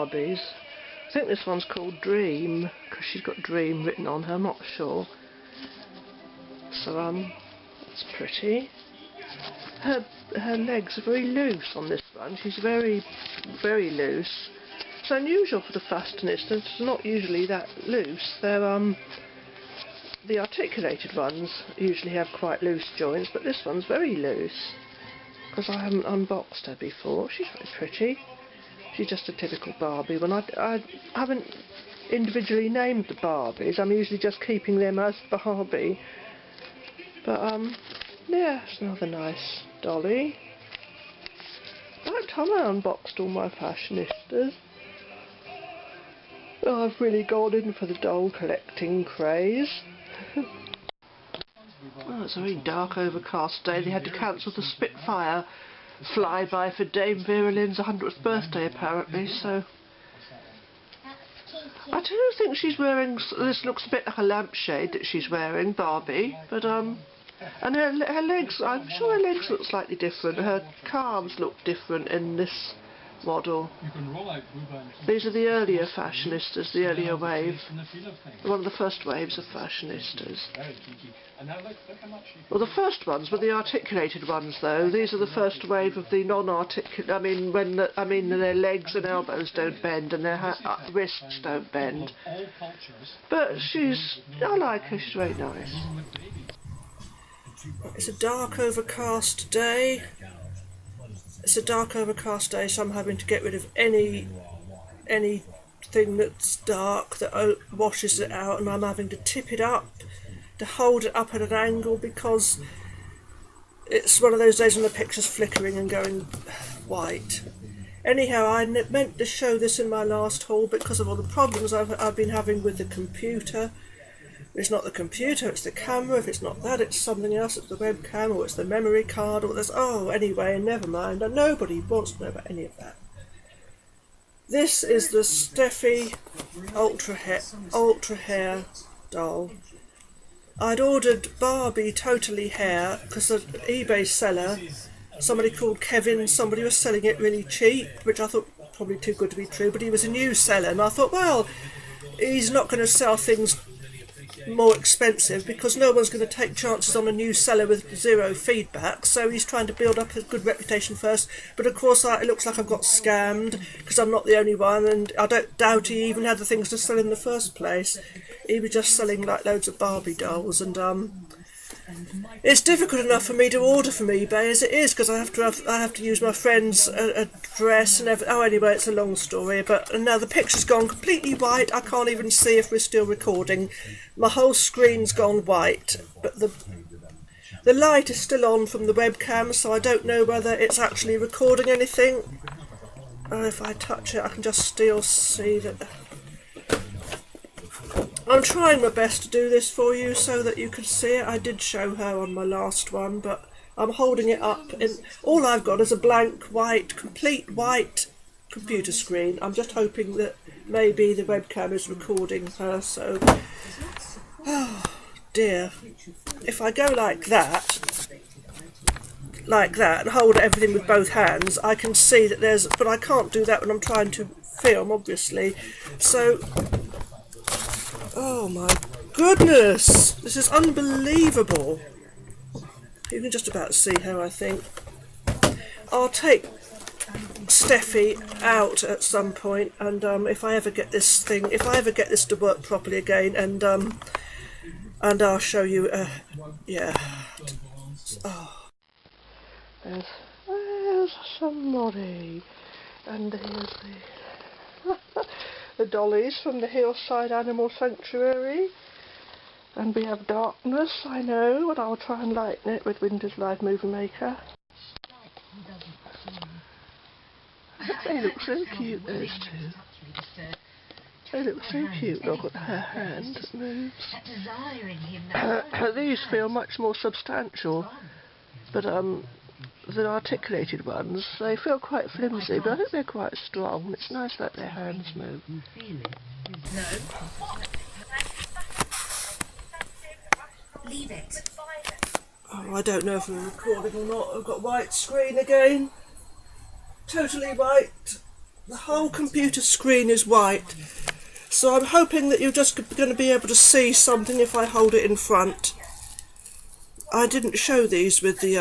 Barbies. I think this one's called Dream, because she's got Dream written on her, I'm not sure. So, that's pretty. Her legs are very loose on this one. She's very, very loose. It's unusual for the Fashionistas. It's not usually that loose. They're, the articulated ones usually have quite loose joints, but this one's very loose. Because I haven't unboxed her before. She's very pretty. She's just a typical Barbie. When I haven't individually named the Barbies, I'm usually just keeping them as Barbie. But, yeah, it's another nice dolly. About time I unboxed all my Fashionistas. Oh, I've really gone in for the doll collecting craze. Well, it's a very dark, overcast day. They had to cancel the Spitfire flyby for Dame Vera Lynn's 100th birthday, apparently, so... I do think she's wearing... This looks a bit like a lampshade that she's wearing, Barbie, but, and her legs, I'm sure her legs look slightly different. Her calves look different in this model. These are the earlier Fashionistas, the earlier wave. One of the first waves of Fashionistas. Well, the first ones were the articulated ones, though. These are the first wave of the non-articulated. I mean, their legs and elbows don't bend, and their wrists don't bend. But I like her. She's very nice. It's a dark, overcast day. It's a dark, overcast day, so I'm having to get rid of anything that's dark that washes it out, and I'm having to tip it up, to hold it up at an angle, because it's one of those days when the picture's flickering and going white. Anyhow, I meant to show this in my last haul because of all the problems I've been having with the computer. It's not the computer, it's the camera. If it's not that, it's something else. It's the webcam, or it's the memory card, or there's... Oh, anyway, never mind. And nobody wants to know about any of that. This is the Steffi Ultra Hair doll. I'd ordered Barbie Totally Hair because the eBay seller, somebody called Kevin, somebody was selling it really cheap, which I thought probably too good to be true, but he was a new seller, and I thought, well, he's not going to sell things more expensive because no one's going to take chances on a new seller with zero feedback, so he's trying to build up a good reputation first. But of course it looks like I've got scammed because I'm not the only one, and I don't doubt he even had the things to sell in the first place. He was just selling like loads of Barbie dolls, and it's difficult enough for me to order from eBay as it is because I have to use my friend's address and everything. Oh, anyway, it's a long story. But now the picture's gone completely white. I can't even see if we're still recording. My whole screen's gone white, but the light is still on from the webcam, so I don't know whether it's actually recording anything. If I touch it, I can just still see that. I'm trying my best to do this for you so that you can see it. I did show her on my last one, but I'm holding it up. All I've got is a blank white, complete white computer screen. I'm just hoping that maybe the webcam is recording her, so... Oh, dear. If I go like that, and hold everything with both hands, I can see that there's... But I can't do that when I'm trying to film, obviously. So... Oh my goodness! This is unbelievable. You can just about see her, I think. I'll take Steffi out at some point, and if I ever get this to work properly again, and I'll show you. Yeah. Oh. There's somebody, and here's the dollies from the Hillside Animal Sanctuary. And we have darkness, I know, but I'll try and lighten it with Winter's Live Movie Maker. They look so cute, those two. They look so cute. Look at her hand that moves. These feel much more substantial, but the articulated ones, they feel quite flimsy, but I think they're quite strong. It's nice that their hands move. Leave it. Oh, I don't know if we're recording or not. I've got white screen again. Totally white. The whole computer screen is white, so I'm hoping that you're just going to be able to see something if I hold it in front. I didn't show these with the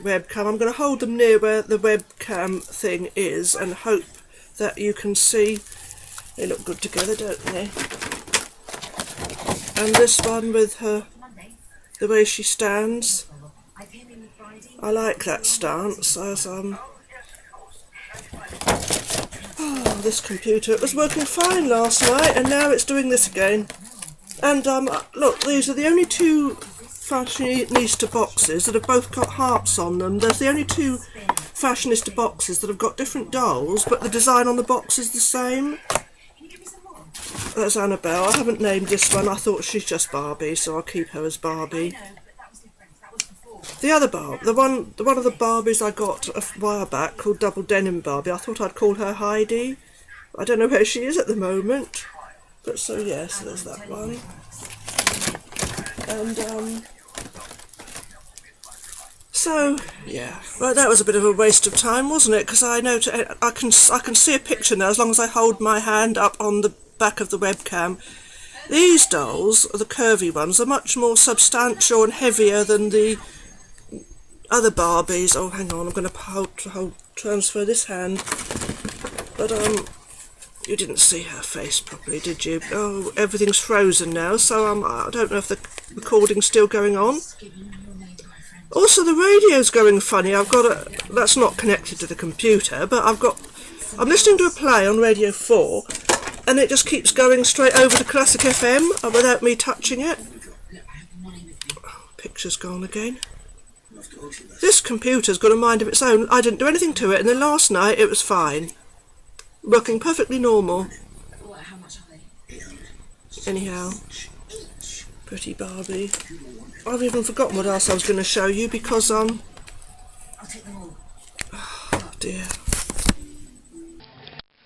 webcam. I'm going to hold them near where the webcam thing is and hope that you can see. They look good together, don't they? And this one with her, the way she stands. I like that stance. As this computer, it was working fine last night, and now it's doing this again. And look, these are the only two Fashionista boxes that have both got hearts on them. There's the only two Fashionista boxes that have got different dolls, but the design on the box is the same. That's Annabelle. I haven't named this one. I thought she's just Barbie, so I'll keep her as Barbie. The other Barbie, the one of the Barbies I got a while back, called Double Denim Barbie, I thought I'd call her Heidi. I don't know where she is at the moment. But so yes, there's that one. And so yeah, right, that was a bit of a waste of time, wasn't it? Because I know I can see a picture now as long as I hold my hand up on the back of the webcam. These dolls, the curvy ones, are much more substantial and heavier than the other Barbies. Oh, hang on, I'm going to transfer this hand. But you didn't see her face properly, did you? Oh, everything's frozen now, so I don't know if the recording's still going on. Also, the radio's going funny. That's not connected to the computer, but I'm listening to a play on Radio 4, and it just keeps going straight over to Classic FM without me touching it. Oh, picture's gone again. This computer's got a mind of its own. I didn't do anything to it, and then last night it was fine. Working perfectly normal. Anyhow, pretty Barbie. I've even forgotten what else I was going to show you because oh dear.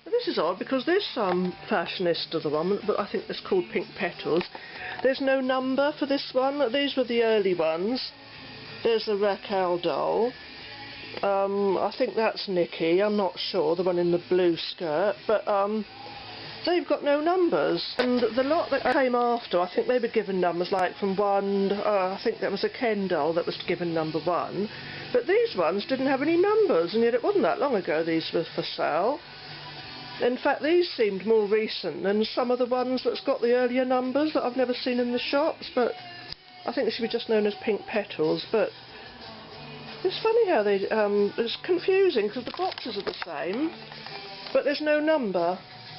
This is odd because this Fashionista, the one, but I think it's called Pink Petals. There's no number for this one. These were the early ones. There's the Raquel doll. I think that's Nikki, I'm not sure, the one in the blue skirt, but they've got no numbers. And the lot that came after, I think they were given numbers, like from 1, I think there was a Ken doll that was given number 1, but these ones didn't have any numbers, and yet it wasn't that long ago these were for sale. In fact, these seemed more recent than some of the ones that's got the earlier numbers that I've never seen in the shops, but I think they should be just known as Pink Petals. But it's funny how they, it's confusing because the boxes are the same, but there's no number.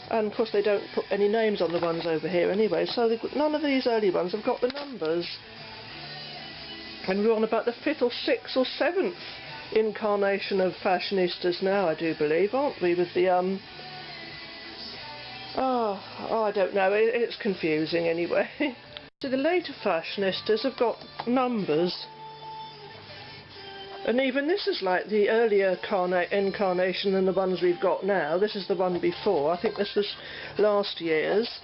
And of course they don't put any names on the ones over here anyway, so none of these early ones have got the numbers. And we're on about the 5th or 6th or 7th incarnation of Fashionistas now, I do believe, aren't we, with the, I don't know, it's confusing anyway. So the later Fashionistas have got numbers. And even this is like the earlier incarnation than the ones we've got now. This is the one before. I think this was last year's.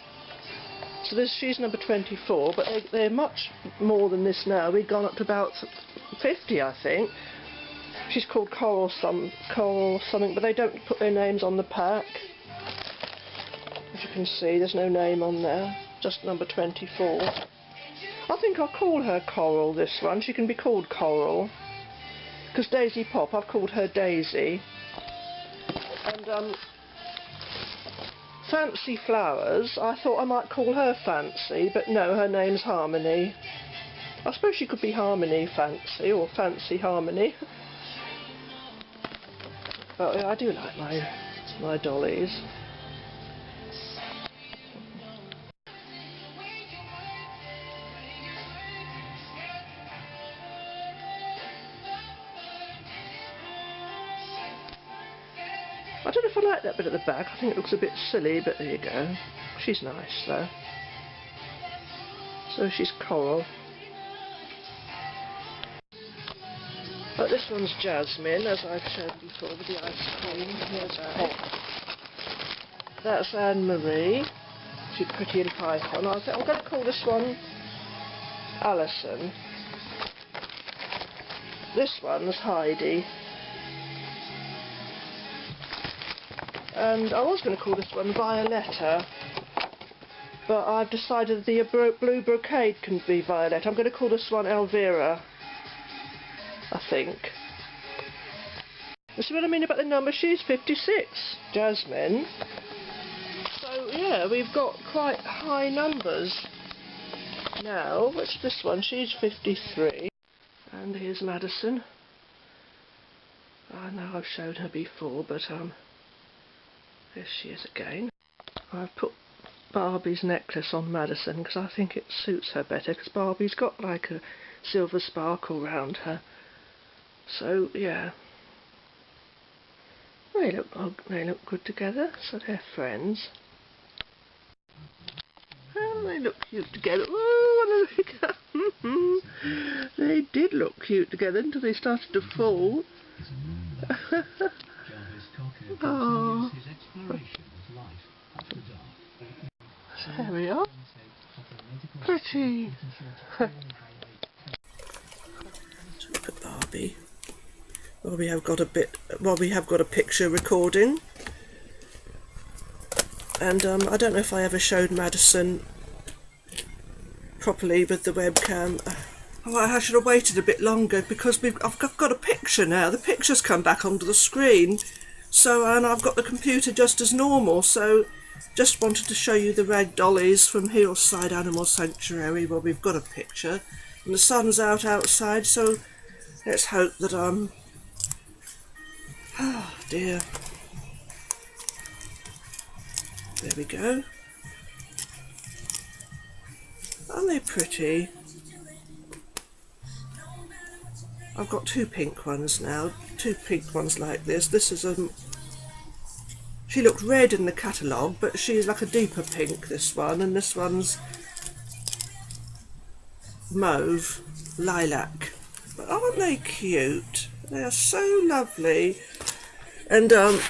So she's number 24, but they're much more than this now. We've gone up to about 50, I think. She's called Coral something, but they don't put their names on the pack. As you can see, there's no name on there. Just number 24. I think I'll call her Coral, this one. She can be called Coral. Because Daisy Pop, I've called her Daisy. And Fancy Flowers, I thought I might call her Fancy, but no, her name's Harmony. I suppose she could be Harmony Fancy, or Fancy Harmony. But I do like my dollies. I don't know if I like that bit at the back. I think it looks a bit silly, but there you go. She's nice though. So she's Coral. But this one's Jasmine, as I've showed before with the ice cream. Here's that. That's Anne-Marie. She's Pretty in Python. I'm going to call this one Alison. This one's Heidi. And I was going to call this one Violetta, but I've decided the blue brocade can be Violet. I'm going to call this one Elvira, I think. You see what I mean about the number? She's 56, Jasmine. So yeah, we've got quite high numbers now. What's this one? She's 53. And here's Madison. I know I've shown her before, but here she is again. I've put Barbie's necklace on Madison because I think it suits her better, because Barbie's got like a silver sparkle round her. So yeah, they look good together. So they're friends. And they look cute together. Oh, they did look cute together until they started to fall. Oh. There we are. Pretty. Look at Barbie. Well, we have got a picture recording. And I don't know if I ever showed Madison properly with the webcam. Oh, I should have waited a bit longer because I've got a picture now. The picture's come back onto the screen. So, and I've got the computer just as normal. So, just wanted to show you the rag dollies from Hillside Animal Sanctuary. Well, we've got a picture. And the sun's out outside, so let's hope that oh dear. There we go. Aren't they pretty? I've got two pink ones now. Two pink ones like this. This is she looked red in the catalogue, but she's like a deeper pink, this one, and this one's mauve, lilac. But aren't they cute? They are so lovely. And the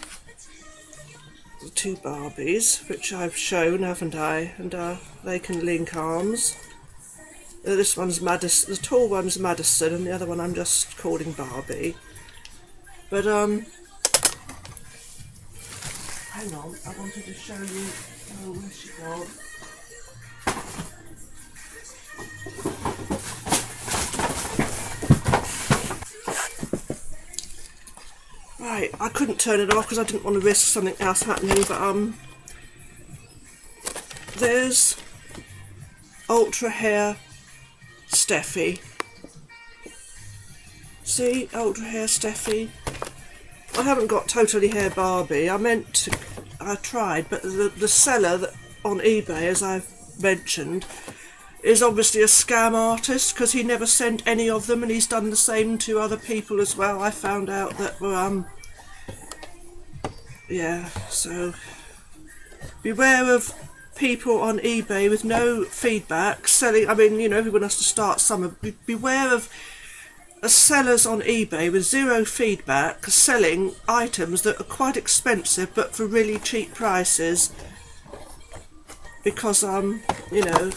two Barbies, which I've shown, haven't I? And they can link arms. This one's Madison, the tall one's Madison, and the other one I'm just calling Barbie. But hang on, I wanted to show you. Oh, where's she gone? Right, I couldn't turn it off because I didn't want to risk something else happening. But there's Ultra Hair Steffi. See, Ultra Hair Steffi. I haven't got Totally Hair Barbie. I tried, but the seller on eBay, as I've mentioned, is obviously a scam artist because he never sent any of them, and he's done the same to other people as well. I found out that yeah, so beware of people on eBay with no feedback selling. I mean, you know, everyone has to start somewhere. Beware of sellers on eBay with zero feedback selling items that are quite expensive but for really cheap prices. Because you know,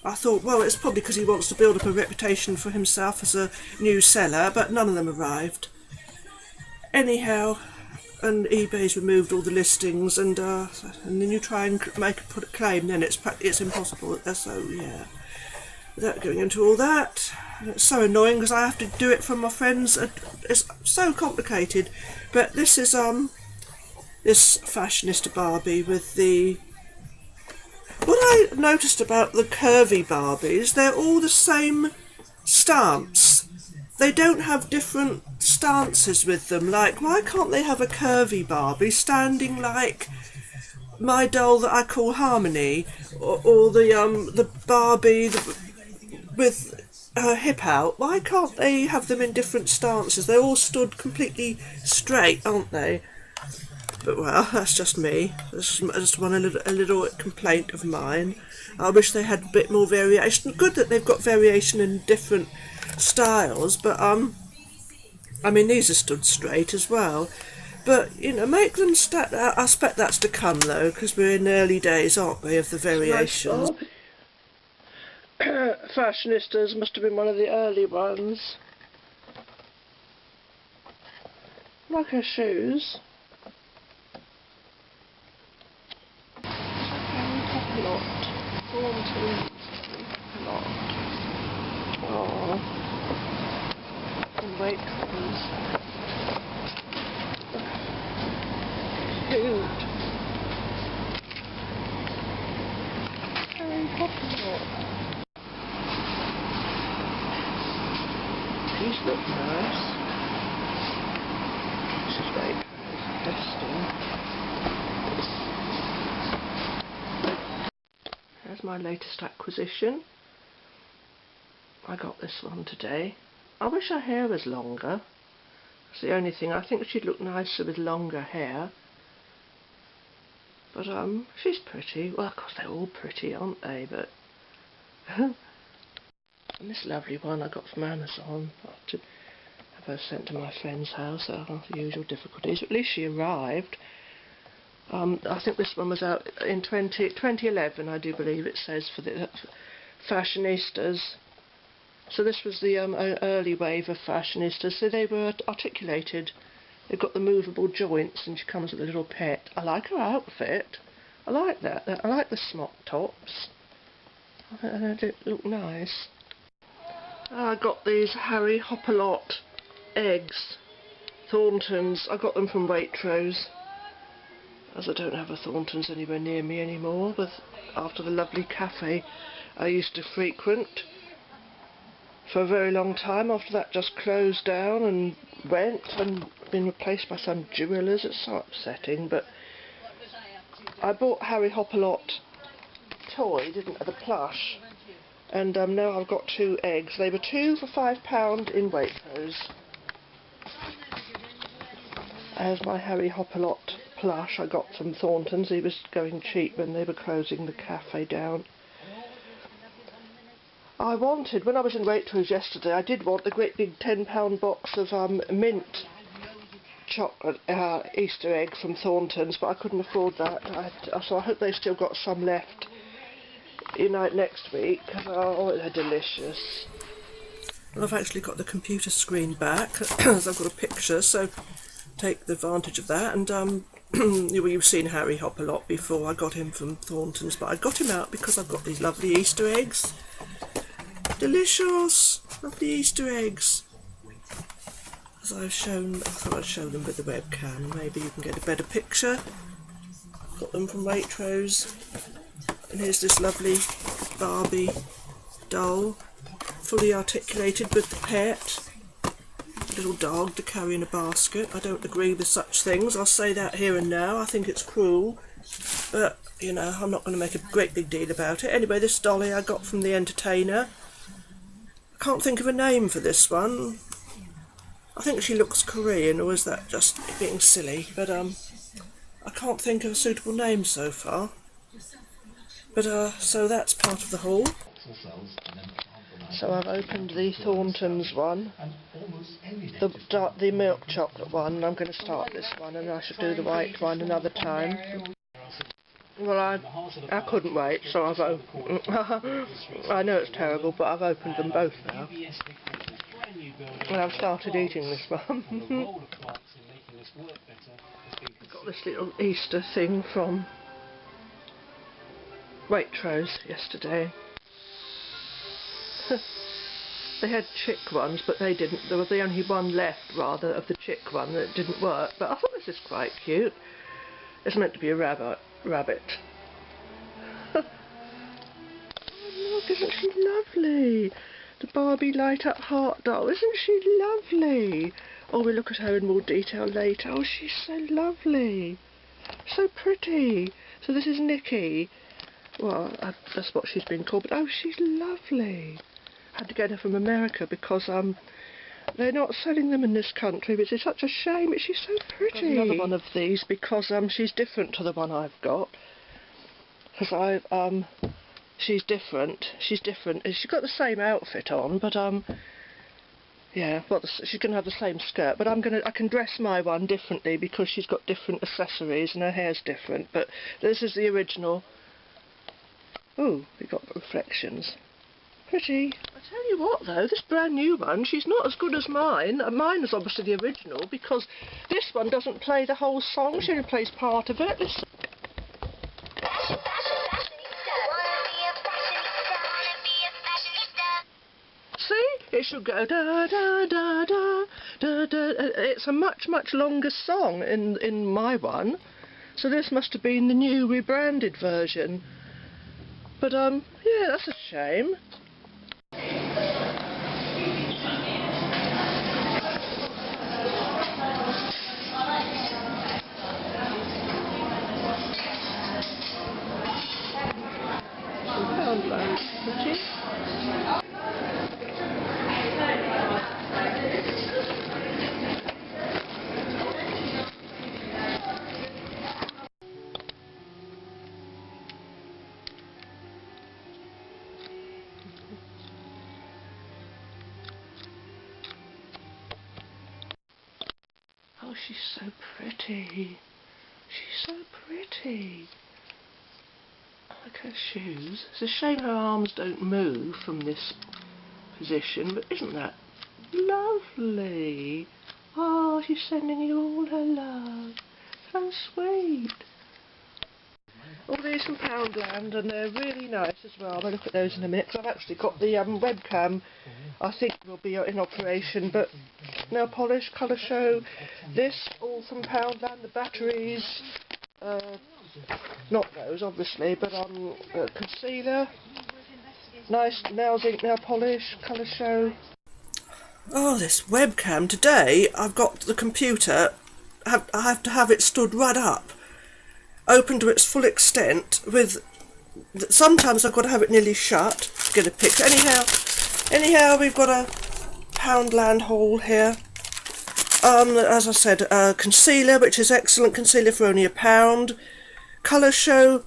I thought, well, it's probably because he wants to build up a reputation for himself as a new seller, but none of them arrived. Anyhow, and eBay's removed all the listings, and then you try and put a claim, then it's impossible. So yeah, without going into all that, it's so annoying because I have to do it from my friends. It's so complicated. But this is this Fashionista Barbie with the. What I noticed about the curvy Barbies, they're all the same stance. They don't have different stances with them. Like, why can't they have a curvy Barbie standing like my doll that I call Harmony, or the Barbie with her hip out? Why can't they have them in different stances? They're all stood completely straight, aren't they? But well, that's just me. That's just a little complaint of mine. I wish they had a bit more variation. Good that they've got variation in different styles, but I mean, these are stood straight as well. But you know, make them I expect that's to come though, because we're in the early days, aren't we, of the variations. Fashionistas must have been one of the early ones. Like her shoes. Lot. Thornton Lot. Oh. And Waitrose. Cute. Harry Potter Lot. These look nice. This is Waitrose. Destined. There's my latest acquisition. I got this one today. I wish her hair was longer. That's the only thing. I think she'd look nicer with longer hair. But she's pretty. Well, of course they're all pretty, aren't they? But and this lovely one I got from Amazon. I have to have her sent to my friend's house. The usual difficulties. At least she arrived. I think this one was out in 2011, I do believe it says, for the Fashionistas. So this was the early wave of Fashionistas. So they were articulated. They've got the movable joints, and she comes with a little pet. I like her outfit. I like that. I like the smock tops. I think they look nice. I got these Harry Hopalot eggs. Thorntons. I got them from Waitrose, as I don't have a Thornton's anywhere near me anymore, but after the lovely cafe I used to frequent for a very long time. After that just closed down and went and been replaced by some jewellers. It's so upsetting, but I bought Harry Hopalot toy, didn't I, the plush, and now I've got 2 eggs. They were 2 for £5 in Waitrose. There's my Harry Hopalot plush I got from Thornton's. He was going cheap when they were closing the cafe down. I wanted, when I was in Waitrose yesterday, I did want the great big £10 box of mint chocolate Easter egg from Thornton's, but I couldn't afford that. So I hope they've still got some left, next week. Oh, they're delicious. Well, I've actually got the computer screen back, as I've got a picture, so take the advantage of that. And you've seen Harry Hopalot before. I got him from Thornton's, but I got him out because I've got these lovely Easter eggs. Delicious! Lovely Easter eggs. As I've shown, I thought I'd show them with the webcam. Maybe you can get a better picture. Got them from Waitrose. And here's this lovely Barbie doll, fully articulated with the pet. Little dog to carry in a basket. I don't agree with such things. I'll say that here and now. I think it's cruel, but I'm not going to make a great big deal about it. Anyway, this dolly I got from the entertainer. I can't think of a name for this one. I think she looks Korean, or is that just being silly? But I can't think of a suitable name so far. But so that's part of the haul. So I've opened the Thornton's one, the milk chocolate one, and I'm going to start this one, and I should do the white one another time. Well, I couldn't wait, so I've opened. I know it's terrible, but I've opened them both now. And I've started eating this one. I got this little Easter thing from Waitrose yesterday. They had chick ones, but they didn't. There was the only one left, rather, of the chick one that didn't work. But I thought this is quite cute. It's meant to be a rabbit. Oh, look, isn't she lovely? The Barbie light-up heart doll. Isn't she lovely? Oh, we'll look at her in more detail later. Oh, she's so lovely. So pretty. So this is Nikki. Well, that's what she's been called. But oh, she's lovely. I had to get her from America because they're not selling them in this country, which is such a shame. She's so pretty. Got another one of these because she's different to the one I've got. Because she's different. She's different. She's got the same outfit on, but yeah, well, she's going to have the same skirt. But I can dress my one differently because she's got different accessories and her hair's different. But this is the original. Ooh, we got reflections. Pretty. I tell you what though, this brand new one, she's not as good as mine. Mine is obviously the original because this one doesn't play the whole song, she only plays part of it. Listen. shall go da da da da da da. It's a much longer song in my one, so this must have been the new rebranded version. But yeah, that's a shame. Poundland, pretty. Oh, she's so pretty. She's so pretty. I like her shoes. It's a shame her arms don't move from this position, but isn't that lovely? Oh, she's sending you all her love. So sweet. All these from Poundland, and they're really nice as well. I'll look at those in a minute, 'cause I've actually got the webcam, I think will be in operation, but nail polish, Colorshow, this, all from Poundland, the batteries, not those obviously, but concealer, nice nails, ink, nail polish, Colorshow. Oh, this webcam today, I've got the computer, I have to have it stood right up, open to its full extent, with, sometimes I've got to have it nearly shut to get a picture. Anyhow, we've got a Poundland haul here. As I said, concealer, which is excellent concealer for only £1. Colorshow,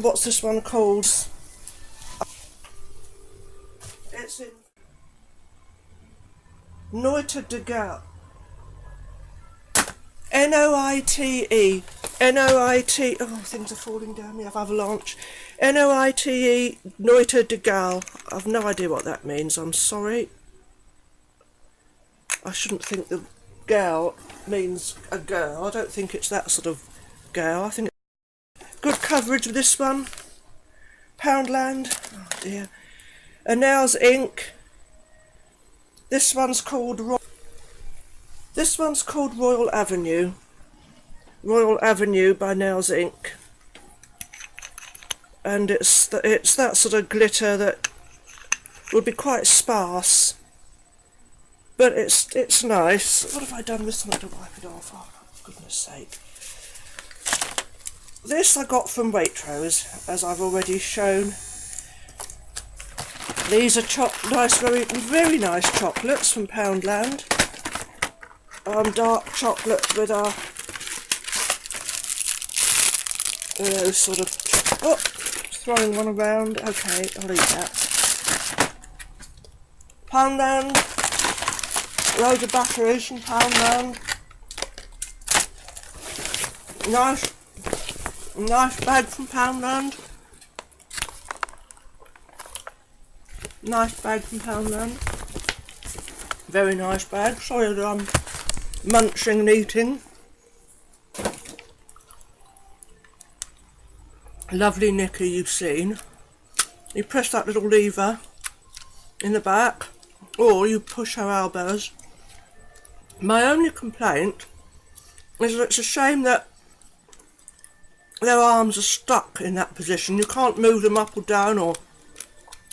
what's this one called? It's in Noite de Gal. N-O-I-T-E. N-O-I-T... Oh, things are falling down. We have avalanche. N-O-I-T-E, Noite de Gal. I've no idea what that means. I'm sorry. I shouldn't think the gal means a girl. I don't think it's that sort of girl. I think it's good coverage with this one. Poundland. Oh dear. A nails ink. This one's called Royal Avenue. Royal Avenue by Nails Inc. And it's that sort of glitter that would be quite sparse, but it's nice. What have I done with something to wipe it off? Oh, for goodness sake. This I got from Waitrose, as I've already shown. These are very nice chocolates from Poundland. Dark chocolate with a sort of, oh, throwing one around. Okay, I'll leave that. Poundland, loads of batteries from Poundland. Nice bag from Poundland. Nice bag from Poundland. Very nice bag. Sorry that I'm munching and eating. Lovely Nikki you've seen. You press that little lever in the back, or you push her elbows. My only complaint is that it's a shame that their arms are stuck in that position. You can't move them up or down, or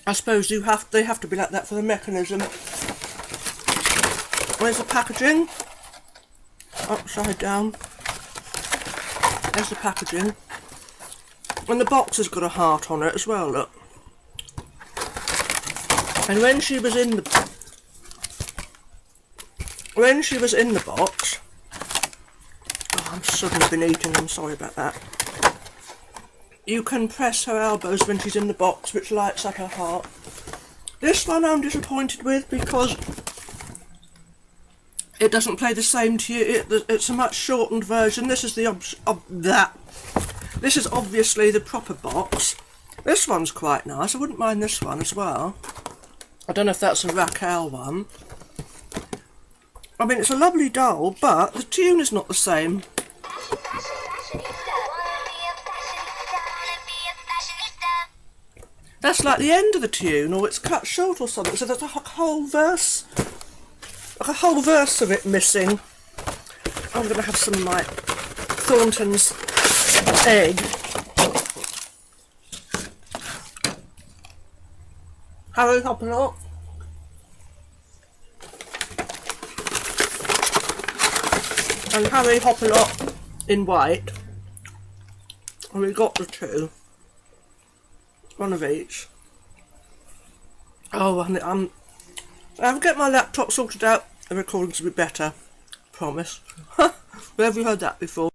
I suppose they have to be like that for the mechanism. There's the packaging, upside down. There's the packaging, and the box has got a heart on it as well. Look. And when she was in the box, oh, I'm suddenly been eating. I'm sorry about that. You can press her elbows when she's in the box, which lights up her heart. This one I'm disappointed with because it doesn't play the same tune. It's a much shortened version. This is this is obviously the proper box. This one's quite nice. I wouldn't mind this one as well. I don't know if that's a Raquel one. I mean, it's a lovely doll, but the tune is not the same. That's like the end of the tune, or it's cut short or something. So there's a whole verse, like a whole verse of it missing. I'm going to have some of my Thornton's egg. Harry Hopalot. And Harry Hopalot in white. And we got the two. One of each. Oh, and I'll get my laptop sorted out. The recordings will be better. Promise. Where have you heard that before?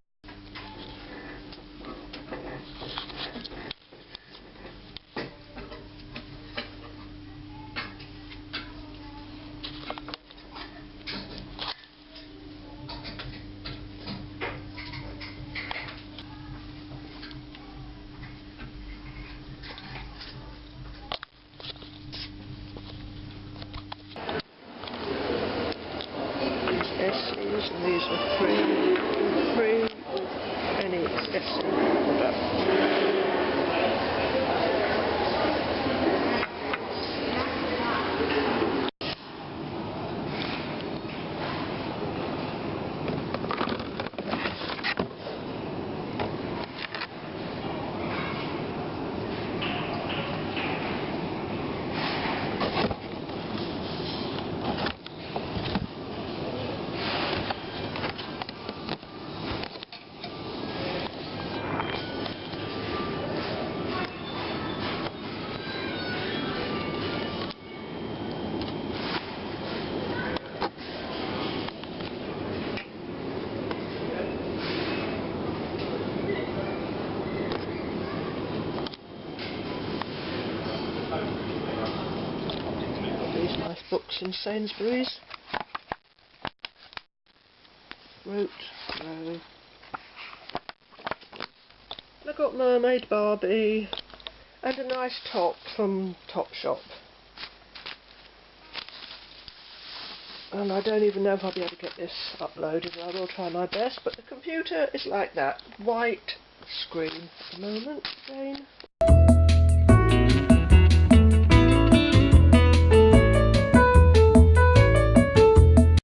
Essays, and these are free of any essay product. These nice books in Sainsbury's. Rote Row. I got Mermaid Barbie and a nice top from Topshop. And I don't even know if I'll be able to get this uploaded. I will try my best, but the computer is like that. White screen at the moment again.